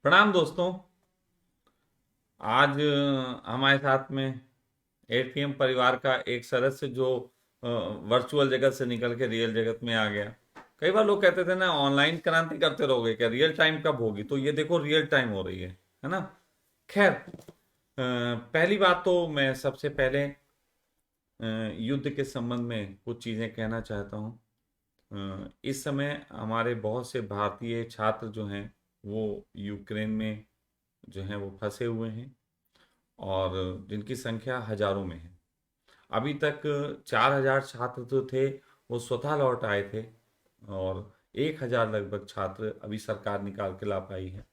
प्रणाम दोस्तों। आज हमारे साथ में एटीएम परिवार का एक सदस्य जो वर्चुअल जगत से निकल के रियल जगत में आ गया। कई बार लोग कहते थे ना, ऑनलाइन क्रांति करते रहोगे क्या, रियल टाइम कब होगी? तो ये देखो, रियल टाइम हो रही है ना। खैर, पहली बात तो मैं सबसे पहले युद्ध के संबंध में कुछ चीज़ें कहना चाहता हूँ। इस समय हमारे बहुत से भारतीय छात्र जो हैं वो यूक्रेन में जो हैं वो फंसे हुए हैं, और जिनकी संख्या हजारों में है। अभी तक 4,000 छात्र जो थे वो स्वतः लौट आए थे, और 1,000 लगभग छात्र अभी सरकार निकाल के ला पाई है।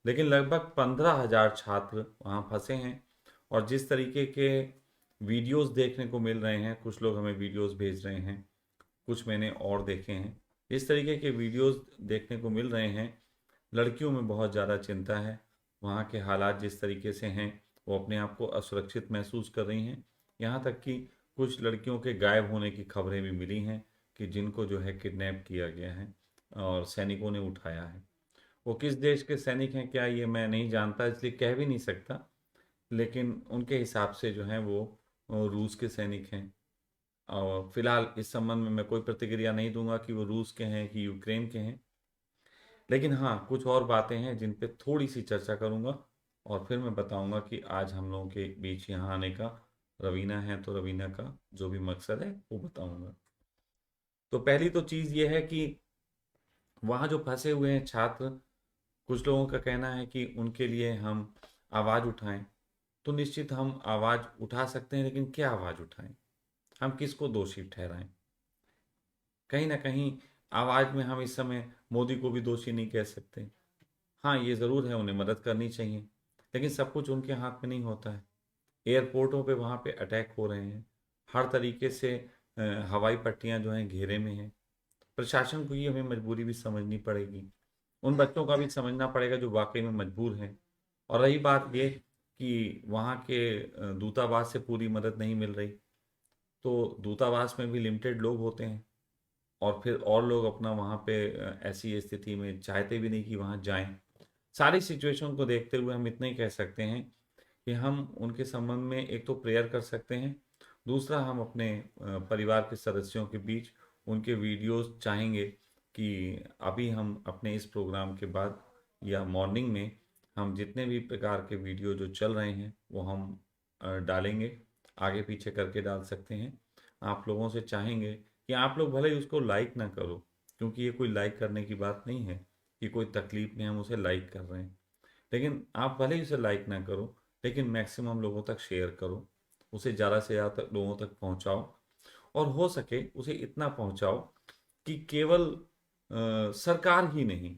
लेकिन लगभग 15,000 छात्र वहाँ फंसे हैं। और जिस तरीके के वीडियोस देखने को मिल रहे हैं, कुछ लोग हमें वीडियोस भेज रहे हैं, कुछ मैंने और देखे हैं, इस तरीके के वीडियोस देखने को मिल रहे हैं। लड़कियों में बहुत ज़्यादा चिंता है। वहाँ के हालात जिस तरीके से हैं, वो अपने आप को असुरक्षित महसूस कर रही हैं। यहाँ तक कि कुछ लड़कियों के गायब होने की खबरें भी मिली हैं, कि जिनको जो है किडनैप किया गया है और सैनिकों ने उठाया है। वो किस देश के सैनिक हैं क्या, ये मैं नहीं जानता, इसलिए कह भी नहीं सकता। लेकिन उनके हिसाब से जो हैं वो रूस के सैनिक हैं। और फिलहाल इस संबंध में मैं कोई प्रतिक्रिया नहीं दूंगा कि वो रूस के हैं कि यूक्रेन के हैं। लेकिन हाँ, कुछ और बातें हैं जिन पे थोड़ी सी चर्चा करूंगा, और फिर मैं बताऊंगा कि आज हम लोगों के बीच यहाँ आने का रवीना है, तो रवीना का जो भी मकसद है वो बताऊंगा। तो पहली तो चीज़ ये है कि वहाँ जो फंसे हुए हैं छात्र, कुछ लोगों का कहना है कि उनके लिए हम आवाज़ उठाएं। तो निश्चित हम आवाज़ उठा सकते हैं, लेकिन क्या आवाज़ उठाएं? हम किसको दोषी ठहराएं? कहीं ना कहीं आवाज़ में हम इस समय मोदी को भी दोषी नहीं कह सकते। हाँ, ये ज़रूर है, उन्हें मदद करनी चाहिए, लेकिन सब कुछ उनके हाथ में नहीं होता है। एयरपोर्टों पे वहाँ पे अटैक हो रहे हैं, हर तरीके से हवाई पट्टियाँ जो हैं घेरे में हैं। प्रशासन को ये हमें मजबूरी भी समझनी पड़ेगी, उन बच्चों का भी समझना पड़ेगा जो वाकई में मजबूर हैं। और रही बात ये कि वहाँ के दूतावास से पूरी मदद नहीं मिल रही, तो दूतावास में भी लिमिटेड लोग होते हैं, और फिर और लोग अपना वहाँ पे ऐसी स्थिति में चाहते भी नहीं कि वहाँ जाएं। सारी सिचुएशन को देखते हुए हम इतना ही कह सकते हैं कि हम उनके संबंध में एक तो प्रेयर कर सकते हैं, दूसरा हम अपने परिवार के सदस्यों के बीच उनके वीडियोस चाहेंगे कि अभी हम अपने इस प्रोग्राम के बाद या मॉर्निंग में हम जितने भी प्रकार के वीडियो जो चल रहे हैं वो हम डालेंगे। आगे पीछे करके डाल सकते हैं। आप लोगों से चाहेंगे कि आप लोग भले ही उसको लाइक ना करो, क्योंकि ये कोई लाइक करने की बात नहीं है कि कोई तकलीफ में हम उसे लाइक कर रहे हैं। लेकिन आप भले ही उसे लाइक ना करो, लेकिन मैक्सिमम लोगों तक शेयर करो, उसे ज़्यादा से ज़्यादा लोगों तक पहुंचाओ। और हो सके उसे इतना पहुंचाओ कि केवल सरकार ही नहीं,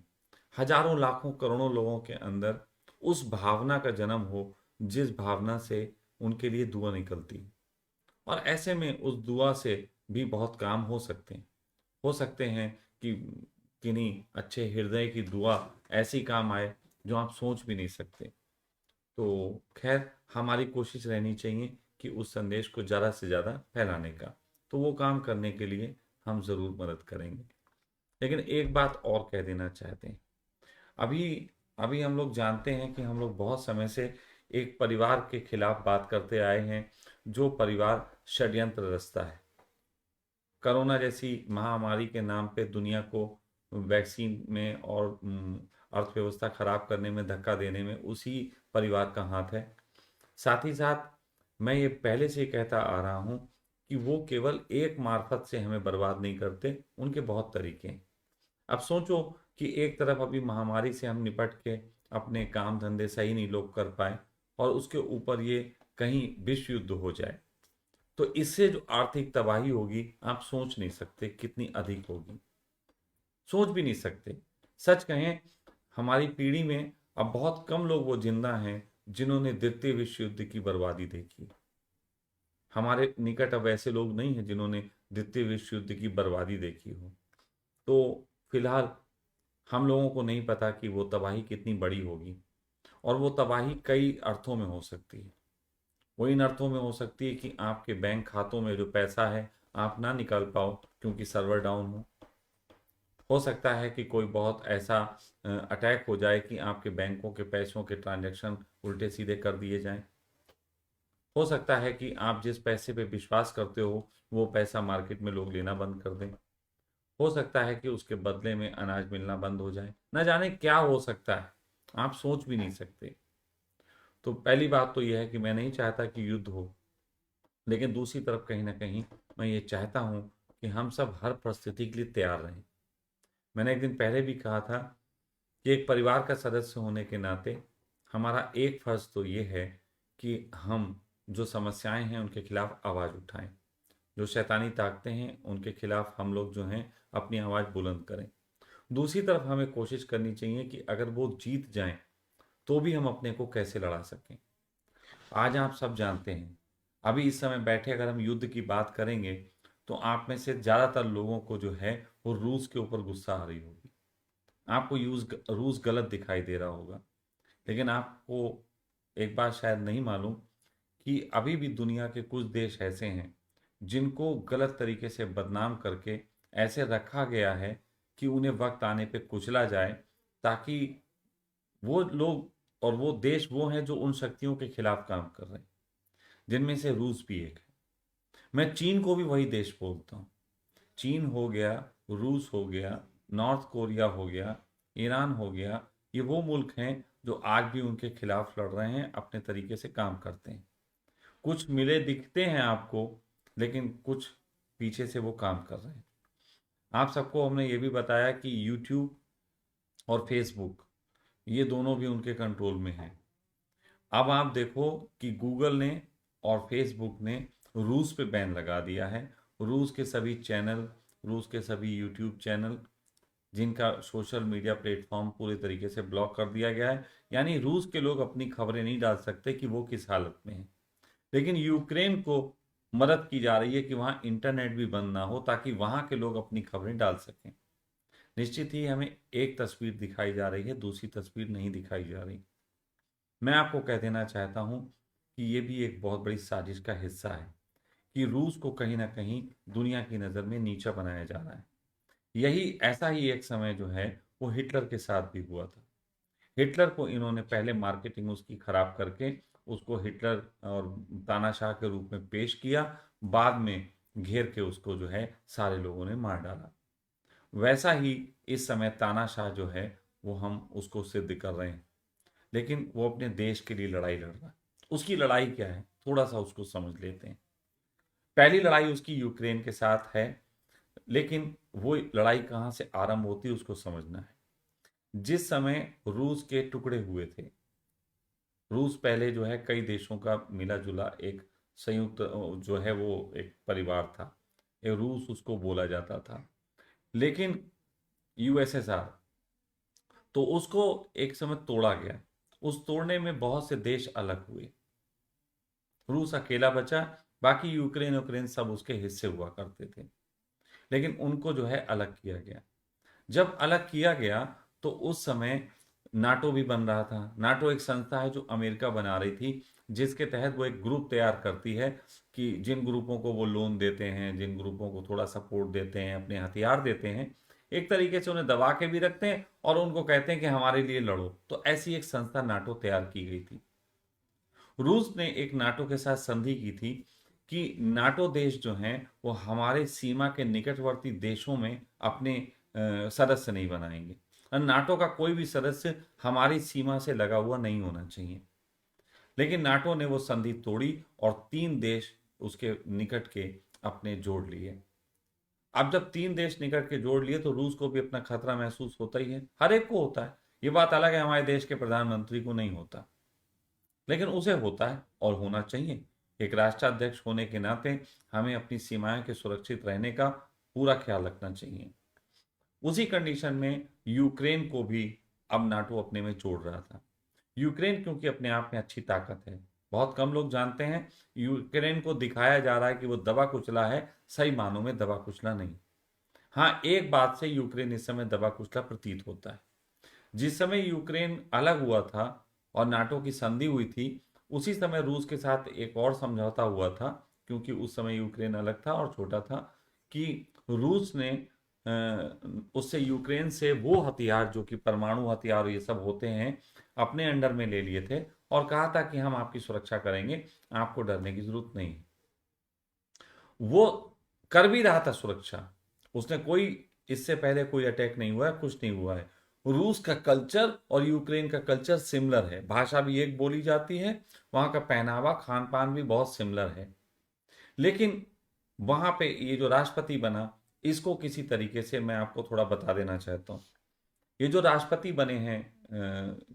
हजारों लाखों करोड़ों लोगों के अंदर उस भावना का जन्म हो जिस भावना से उनके लिए दुआ निकलती है। और ऐसे में उस दुआ से भी बहुत काम हो सकते हैं। हो सकते हैं कि किन्हीं अच्छे हृदय की दुआ ऐसी काम आए जो आप सोच भी नहीं सकते। तो खैर, हमारी कोशिश रहनी चाहिए कि उस संदेश को ज़्यादा से ज़्यादा फैलाने का। तो वो काम करने के लिए हम ज़रूर मदद करेंगे। लेकिन एक बात और कह देना चाहते हैं। अभी अभी हम लोग जानते हैं कि हम लोग बहुत समय से एक परिवार के खिलाफ बात करते आए हैं, जो परिवार षड्यंत्र रचता है। कोरोना जैसी महामारी के नाम पे दुनिया को वैक्सीन में और अर्थव्यवस्था खराब करने में, धक्का देने में उसी परिवार का हाथ है। साथ ही साथ मैं ये पहले से ही कहता आ रहा हूँ कि वो केवल एक मार्फत से हमें बर्बाद नहीं करते, उनके बहुत तरीके हैं। अब सोचो कि एक तरफ अभी महामारी से हम निपट के अपने काम धंधे सही नहीं लोग कर पाए, और उसके ऊपर ये कहीं विश्व युद्ध हो जाए, तो इससे जो आर्थिक तबाही होगी आप सोच नहीं सकते कितनी अधिक होगी। सोच भी नहीं सकते। सच कहें, हमारी पीढ़ी में अब बहुत कम लोग वो जिंदा हैं जिन्होंने द्वितीय विश्व युद्ध की बर्बादी देखी। हमारे निकट अब ऐसे लोग नहीं हैं जिन्होंने द्वितीय विश्व युद्ध की बर्बादी देखी हो। तो फिलहाल हम लोगों को नहीं पता कि वो तबाही कितनी बड़ी होगी, और वो तबाही कई अर्थों में हो सकती है। वो इन अर्थों में हो सकती है कि आपके बैंक खातों में जो पैसा है आप ना निकाल पाओ क्योंकि सर्वर डाउन हो। हो सकता है कि कोई बहुत ऐसा अटैक हो जाए कि आपके बैंकों के पैसों के ट्रांजैक्शन उल्टे सीधे कर दिए जाएं। हो सकता है कि आप जिस पैसे पे विश्वास करते हो वो पैसा मार्केट में लोग लेना बंद कर दें। हो सकता है कि उसके बदले में अनाज मिलना बंद हो जाए। न जाने क्या हो सकता है, आप सोच भी नहीं सकते। तो पहली बात तो यह है कि मैं नहीं चाहता कि युद्ध हो, लेकिन दूसरी तरफ कहीं ना कहीं मैं ये चाहता हूँ कि हम सब हर परिस्थिति के लिए तैयार रहें। मैंने एक दिन पहले भी कहा था कि एक परिवार का सदस्य होने के नाते हमारा एक फर्ज तो ये है कि हम जो समस्याएं हैं उनके खिलाफ आवाज़ उठाएं। जो शैतानी ताकतें हैं उनके खिलाफ हम लोग जो हैं अपनी आवाज़ बुलंद करें। दूसरी तरफ हमें कोशिश करनी चाहिए कि अगर वो जीत जाएं तो भी हम अपने को कैसे लड़ा सकें। आज आप सब जानते हैं, अभी इस समय बैठे अगर हम युद्ध की बात करेंगे तो आप में से ज़्यादातर लोगों को जो है वो रूस के ऊपर गुस्सा आ रही होगी। आपको रूस गलत दिखाई दे रहा होगा, लेकिन आपको एक बात शायद नहीं मालूम कि अभी भी दुनिया के कुछ देश ऐसे हैं जिनको गलत तरीके से बदनाम करके ऐसे रखा गया है कि उन्हें वक्त आने पे कुचला जाए, ताकि वो लोग और वो देश वो हैं जो उन शक्तियों के खिलाफ काम कर रहे हैं, जिनमें से रूस भी एक है। मैं चीन को भी वही देश बोलता हूँ। चीन हो गया, रूस हो गया, नॉर्थ कोरिया हो गया, ईरान हो गया, ये वो मुल्क हैं जो आज भी उनके खिलाफ लड़ रहे हैं, अपने तरीके से काम करते हैं। कुछ मिले दिखते हैं आपको, लेकिन कुछ पीछे से वो काम कर रहे हैं। आप सबको हमने ये भी बताया कि यूट्यूब और फेसबुक ये दोनों भी उनके कंट्रोल में हैं। अब आप देखो कि गूगल ने और फेसबुक ने रूस पे बैन लगा दिया है। रूस के सभी चैनल, रूस के सभी यूट्यूब चैनल, जिनका सोशल मीडिया प्लेटफॉर्म पूरे तरीके से ब्लॉक कर दिया गया है। यानी रूस के लोग अपनी खबरें नहीं डाल सकते कि वो किस हालत में है। लेकिन यूक्रेन को मदद की जा रही है कि वहाँ इंटरनेट भी बंद ना हो, ताकि वहाँ के लोग अपनी खबरें डाल सकें। निश्चित ही हमें एक तस्वीर दिखाई जा रही है, दूसरी तस्वीर नहीं दिखाई जा रही। मैं आपको कह देना चाहता हूँ कि ये भी एक बहुत बड़ी साजिश का हिस्सा है कि रूस को कहीं ना कहीं दुनिया की नज़र में नीचा बनाया जा रहा है। यही ऐसा ही एक समय जो है वो हिटलर के साथ भी हुआ था। हिटलर को इन्होंने पहले मार्केटिंग उसकी खराब करके उसको हिटलर और तानाशाह के रूप में पेश किया, बाद में घेर के उसको जो है सारे लोगों ने मार डाला। वैसा ही इस समय तानाशाह जो है वो हम उसको सिद्ध कर रहे हैं, लेकिन वो अपने देश के लिए लड़ाई लड़ रहा है। उसकी लड़ाई क्या है, थोड़ा सा उसको समझ लेते हैं। पहली लड़ाई उसकी यूक्रेन के साथ है, लेकिन वो लड़ाई कहाँ से आरंभ होती है उसको समझना है। जिस समय रूस के टुकड़े हुए थे, रूस पहले जो है कई देशों का मिला जुला एक संयुक्त जो है वो एक परिवार था, ये रूस उसको बोला जाता था। लेकिन यूएसएसआर, तो उसको एक समय तोड़ा गया। उस तोड़ने में बहुत से देश अलग हुए, रूस अकेला बचा, बाकी यूक्रेन यूक्रेन सब उसके हिस्से हुआ करते थे। लेकिन उनको जो है अलग किया गया। जब अलग किया गया तो उस समय नाटो भी बन रहा था। नाटो एक संस्था है जो अमेरिका बना रही थी, जिसके तहत वो एक ग्रुप तैयार करती है कि जिन ग्रुपों को वो लोन देते हैं, जिन ग्रुपों को थोड़ा सपोर्ट देते हैं, अपने हथियार देते हैं, एक तरीके से उन्हें दबा के भी रखते हैं और उनको कहते हैं कि हमारे लिए लड़ो। तो ऐसी एक संस्था नाटो तैयार की गई थी। रूस ने एक नाटो के साथ संधि की थी कि नाटो देश जो हैं वो हमारे सीमा के निकटवर्ती देशों में अपने सदस्य नहीं बनाएंगे, और नाटो का कोई भी सदस्य हमारी सीमा से लगा हुआ नहीं होना चाहिए। लेकिन नाटो ने वो संधि तोड़ी और 3 देश उसके निकट के अपने जोड़ लिए। अब जब 3 देश निकट के जोड़ लिए तो रूस को भी अपना खतरा महसूस होता ही है, हर एक को होता है। ये बात अलग है हमारे देश के प्रधानमंत्री को नहीं होता, लेकिन उसे होता है और होना चाहिए। एक राष्ट्राध्यक्ष होने के नाते हमें अपनी सीमाएं के सुरक्षित रहने का पूरा ख्याल रखना चाहिए। उसी कंडीशन में यूक्रेन को भी अब नाटो अपने में जोड़ रहा था। यूक्रेन क्योंकि अपने आप में अच्छी ताकत है, बहुत कम लोग जानते हैं। यूक्रेन को दिखाया जा रहा है कि वो दबा कुचला है, सही मानों में दबा कुचला नहीं। हाँ, एक बात से यूक्रेन इस समय दबा कुचला प्रतीत होता है। जिस समय यूक्रेन अलग हुआ था और नाटो की संधि हुई थी, उसी समय रूस के साथ एक और समझौता हुआ था, क्योंकि उस समय यूक्रेन अलग था और छोटा था, कि रूस ने उससे यूक्रेन से वो हथियार जो कि परमाणु हथियार और ये सब होते हैं अपने अंडर में ले लिए थे और कहा था कि हम आपकी सुरक्षा करेंगे, आपको डरने की जरूरत नहीं है। वो कर भी रहा था सुरक्षा, उसने कोई इससे पहले कोई अटैक नहीं हुआ है, कुछ नहीं हुआ है। रूस का कल्चर और यूक्रेन का कल्चर सिमिलर है, भाषा भी एक बोली जाती है, वहां का पहनावा खान पान भी बहुत सिमिलर है। लेकिन वहां पे ये जो राष्ट्रपति बना, इसको किसी तरीके से मैं आपको थोड़ा बता देना चाहता हूँ। ये जो राष्ट्रपति बने हैं,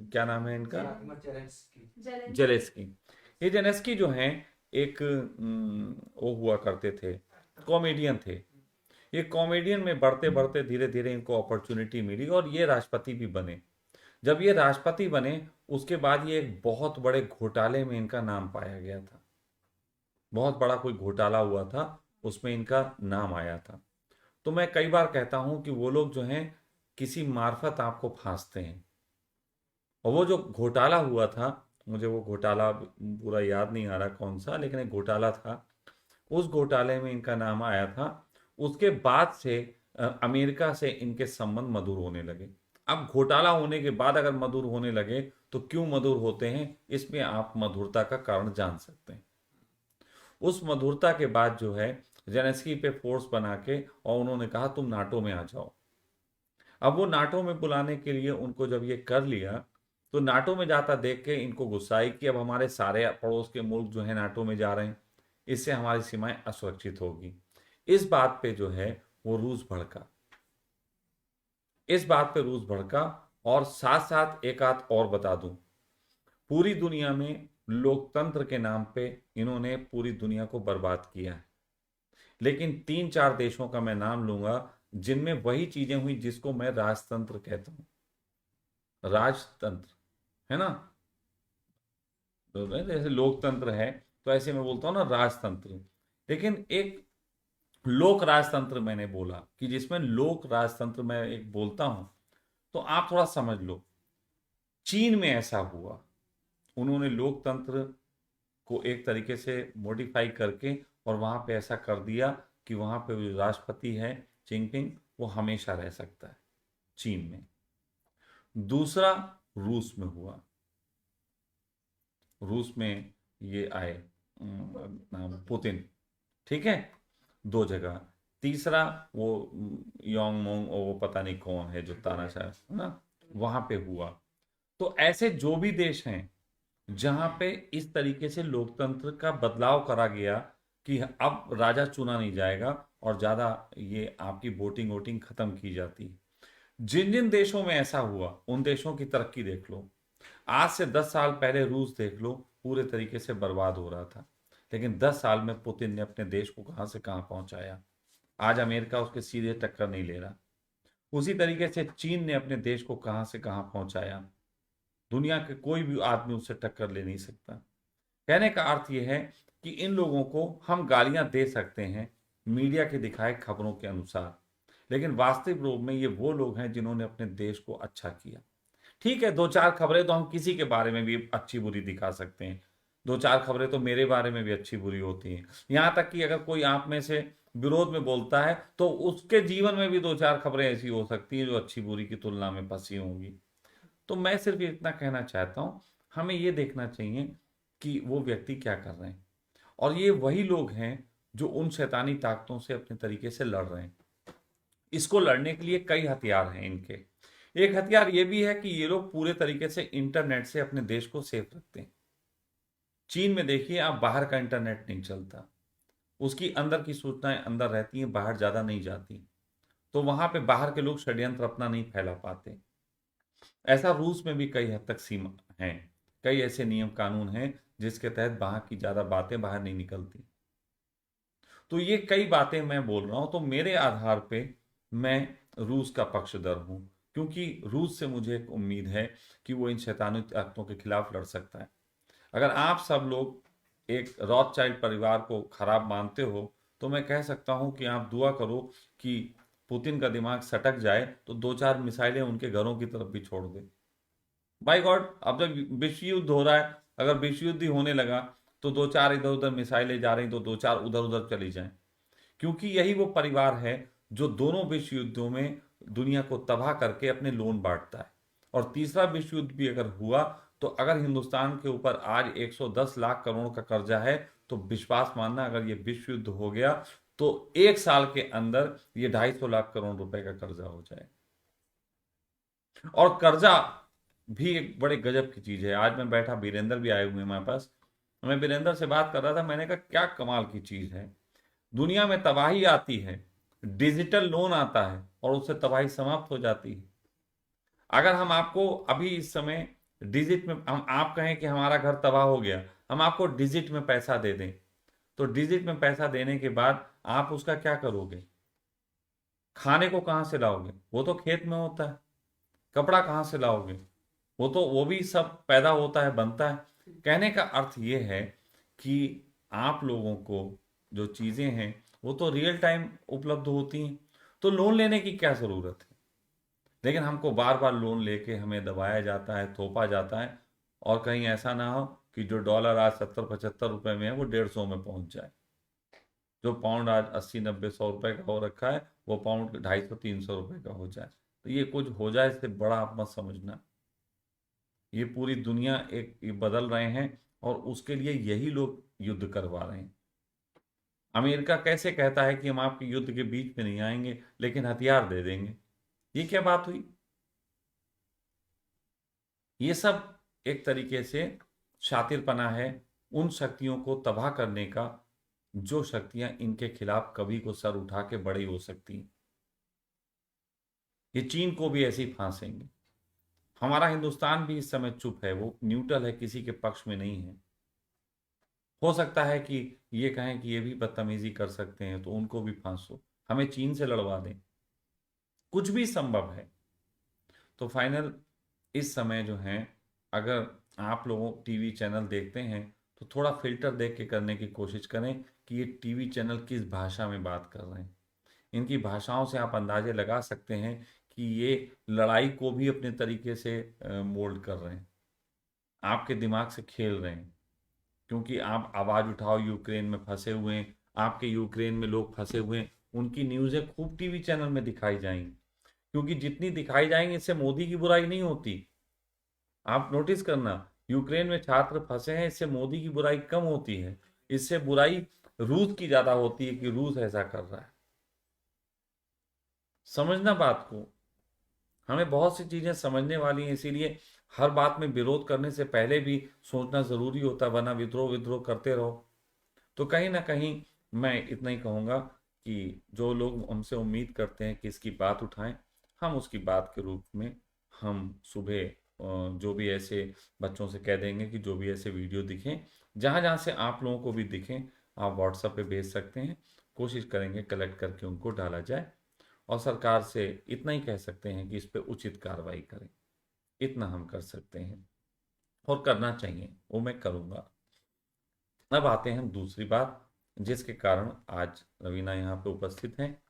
क्या नाम है इनका? जेलेस्की। ये जेलेस्की जो हैं एक वो हुआ करते थे, कॉमेडियन थे। ये कॉमेडियन में बढ़ते बढ़ते धीरे धीरे इनको अपॉर्चुनिटी मिली और ये राष्ट्रपति भी बने। जब ये राष्ट्रपति बने उसके बाद ये एक बहुत बड़े घोटाले में इनका नाम पाया गया था, बहुत बड़ा कोई घोटाला हुआ था, उसमें इनका नाम आया था। तो मैं कई बार कहता हूं कि वो लोग जो हैं किसी मार्फत आपको फांसते हैं। और वो जो घोटाला हुआ था, मुझे वो घोटाला पूरा याद नहीं आ रहा कौन सा, लेकिन एक घोटाला था, उस घोटाले में इनका नाम आया था। उसके बाद से अमेरिका से इनके संबंध मधुर होने लगे। अब घोटाला होने के बाद अगर मधुर होने लगे तो क्यों मधुर होते हैं, इसमें आप मधुरता का कारण जान सकते हैं। उस मधुरता के बाद जो है जेलेंस्की पे फोर्स बना के और उन्होंने कहा तुम नाटो में आ जाओ। अब वो नाटो में बुलाने के लिए उनको जब ये कर लिया तो नाटो में जाता देख के इनको गुस्सा आई कि अब हमारे सारे पड़ोस के मुल्क जो है नाटो में जा रहे हैं, इससे हमारी सीमाएं असुरक्षित होगी। इस बात पे जो है वो रूस भड़का, इस बात पे रूस भड़का। और साथ साथ एक बात और बता दूं, पूरी दुनिया में लोकतंत्र के नाम पे इन्होंने पूरी दुनिया को बर्बाद किया है। लेकिन 3-4 देशों का मैं नाम लूंगा जिनमें वही चीजें हुई जिसको मैं राजतंत्र कहता हूं। राजतंत्र है ना, तो जैसे लोकतंत्र है तो ऐसे मैं बोलता हूं ना राजतंत्र। लेकिन एक लोक राजतंत्र मैंने बोला कि जिसमें लोक राजतंत्र मैं एक बोलता हूं, तो आप थोड़ा समझ लो। चीन में ऐसा हुआ, उन्होंने लोकतंत्र को एक तरीके से मॉडिफाई करके और वहां पे ऐसा कर दिया कि वहां पे जो राष्ट्रपति है जिनपिंग, वो हमेशा रह सकता है चीन में। दूसरा रूस में हुआ, रूस में ये आए नाम पुतिन, ठीक है, 2 जगह। तीसरा वो योंग मोंग वो पता नहीं कौन है जो तानाशाह है ना, वहां पे हुआ। तो ऐसे जो भी देश हैं जहां पे इस तरीके से लोकतंत्र का बदलाव करा गया कि अब राजा चुना नहीं जाएगा और ज्यादा ये आपकी वोटिंग वोटिंग खत्म की जाती है, जिन जिन देशों में ऐसा हुआ उन देशों की तरक्की देख लो। आज से 10 साल पहले रूस देख लो, पूरे तरीके से बर्बाद हो रहा था, लेकिन 10 साल में पुतिन ने अपने देश को कहां से कहां पहुंचाया। आज अमेरिका उसके सीधे टक्कर नहीं ले रहा। उसी तरीके से चीन ने अपने देश को कहां से कहां पहुंचाया, दुनिया के कोई भी आदमी उससे टक्कर ले नहीं सकता। कहने का अर्थ यह है कि इन लोगों को हम गालियां दे सकते हैं मीडिया के दिखाए खबरों के अनुसार, लेकिन वास्तविक रूप में ये वो लोग हैं जिन्होंने अपने देश को अच्छा किया। ठीक है, 2-4 खबरें तो हम किसी के बारे में भी अच्छी बुरी दिखा सकते हैं, 2-4 खबरें तो मेरे बारे में भी अच्छी बुरी होती हैं। यहां तक कि अगर कोई आप में से विरोध में बोलता है तो उसके जीवन में भी 2-4 खबरें ऐसी हो सकती हैं जो अच्छी बुरी की तुलना में फंसी होंगी। तो मैं सिर्फ इतना कहना चाहता हूं, हमें ये देखना चाहिए कि वो व्यक्ति क्या कर रहे हैं, और ये वही लोग हैं जो उन शैतानी ताकतों से अपने तरीके से लड़ रहे हैं। इसको लड़ने के लिए कई हथियार हैं इनके। एक हथियार ये भी है कि ये लोग पूरे तरीके से इंटरनेट से अपने देश को सेफ रखते हैं। चीन में देखिए आप, बाहर का इंटरनेट नहीं चलता, उसकी अंदर की सूचनाएं अंदर रहती हैं, बाहर ज्यादा नहीं जाती, तो वहां पे बाहर के लोग षड्यंत्र अपना नहीं फैला पाते। ऐसा रूस में भी कई हद तक सीमा है, कई ऐसे नियम कानून हैं जिसके तहत बाहर की ज्यादा बातें बाहर नहीं निकलती। तो ये कई बातें मैं बोल रहा हूं, तो मेरे आधार पे मैं रूस का पक्षधर हूं, क्योंकि रूस से मुझे एक उम्मीद है कि वो इन शैतानी ताकतों के खिलाफ लड़ सकता है। अगर आप सब लोग एक रॉथचाइल्ड परिवार को खराब मानते हो तो मैं कह सकता हूं कि आप दुआ करो कि पुतिन का दिमाग सटक जाए तो 2-4 मिसाइलें उनके घरों की तरफ भी छोड़ दे। बाय गॉड, अब जब विश्व युद्ध हो रहा है, अगर विश्व युद्ध ही होने लगा तो 2-4 इधर उधर मिसाइलें जा रही तो 2-4 उधर उधर चली जाएं, क्योंकि यही वो परिवार है जो दोनों विश्व युद्धों में दुनिया को तबाह करके अपने लोन बांटता है। और तीसरा विश्व युद्ध भी अगर हुआ तो अगर हिंदुस्तान के ऊपर आज 110 लाख करोड़ का कर्जा है तो विश्वास मानना, अगर ये विश्व युद्ध हो गया तो 1 साल के अंदर ये 250 लाख करोड़ रुपए का कर्जा हो जाए। और कर्जा भी एक बड़े गजब की चीज है। आज मैं बैठा, वीरेंद्र भी आए हुए हैं हमारे पास, मैं वीरेंद्र से बात कर रहा था, मैंने कहा क्या कमाल की चीज है, दुनिया में तबाही आती है, डिजिटल लोन आता है और उससे तबाही समाप्त हो जाती है। अगर हम आपको अभी इस समय डिजिट में, हम आप कहें कि हमारा घर तबाह हो गया, हम आपको डिजिट में पैसा दे दें, तो डिजिट में पैसा देने के बाद आप उसका क्या करोगे? खाने को कहाँ से लाओगे? वो तो खेत में होता है। कपड़ा कहाँ से लाओगे? वो भी सब पैदा होता है, बनता है। कहने का अर्थ ये है कि आप लोगों को जो चीजें हैं वो तो रियल टाइम उपलब्ध होती हैं, तो लोन लेने की क्या जरूरत है? लेकिन हमको बार बार लोन लेके हमें दबाया जाता है, थोपा जाता है, और कहीं ऐसा ना हो कि जो डॉलर आज 70-75 रुपए में है वो 150 में पहुंच जाए, जो पाउंड आज 80-90-100 रुपए का हो रखा है वो पाउंड 250-300 रुपए का हो जाए। तो ये कुछ हो जाए इससे बड़ा आप मत समझना। ये पूरी दुनिया एक ये बदल रहे हैं और उसके लिए यही लोग युद्ध करवा रहे हैं। अमेरिका कैसे कहता है कि हम आपके युद्ध के बीच में नहीं आएंगे लेकिन हथियार दे देंगे? ये क्या बात हुई? ये सब एक तरीके से शातिरपना है उन शक्तियों को तबाह करने का, जो शक्तियां इनके खिलाफ कभी को सर उठा के बड़ी हो सकती हैं। ये चीन को भी ऐसे ही फांसेंगे। हमारा हिंदुस्तान भी इस समय चुप है, वो न्यूट्रल है, किसी के पक्ष में नहीं है। हो सकता है कि ये कहें कि ये भी बदतमीजी कर सकते हैं तो उनको भी फांसो, हमें चीन से लड़वा दें, कुछ भी संभव है। तो फाइनल इस समय जो है, अगर आप लोगों टीवी चैनल देखते हैं तो थोड़ा फिल्टर देख के करने की कोशिश करें कि ये टीवी चैनल किस भाषा में बात कर रहे हैं। इनकी भाषाओं से आप अंदाजे लगा सकते हैं कि ये लड़ाई को भी अपने तरीके से मोल्ड कर रहे हैं, आपके दिमाग से खेल रहे हैं। क्योंकि आप आवाज़ उठाओ यूक्रेन में फंसे हुए हैं, आपके यूक्रेन में लोग फंसे हुए हैं, उनकी न्यूज़ें खूब टीवी चैनल में दिखाई जाएंगी, क्योंकि जितनी दिखाई जाएंगी इससे मोदी की बुराई नहीं होती। आप नोटिस करना, यूक्रेन में छात्र फंसे हैं, इससे मोदी की बुराई कम होती है, इससे बुराई रूस की ज्यादा होती है कि रूस ऐसा कर रहा है। समझना बात को, हमें बहुत सी चीजें समझने वाली हैं, इसीलिए हर बात में विरोध करने से पहले भी सोचना जरूरी होता है, वरना विद्रोह विद्रोह करते रहो। तो कहीं ना कहीं मैं इतना ही कहूंगा कि जो लोग हमसे उम्मीद करते हैं कि इसकी बात उठाएं, हम उसकी बात के रूप में हम सुबह जो भी ऐसे बच्चों से कह देंगे कि जो भी ऐसे वीडियो दिखें, जहाँ जहाँ से आप लोगों को भी दिखें, आप व्हाट्सएप पे भेज सकते हैं। कोशिश करेंगे कलेक्ट करके उनको डाला जाए, और सरकार से इतना ही कह सकते हैं कि इस पे उचित कार्रवाई करें। इतना हम कर सकते हैं और करना चाहिए, वो मैं करूँगा। अब आते हैं हम दूसरी बात जिसके कारण आज रवीना यहाँ पे उपस्थित हैं।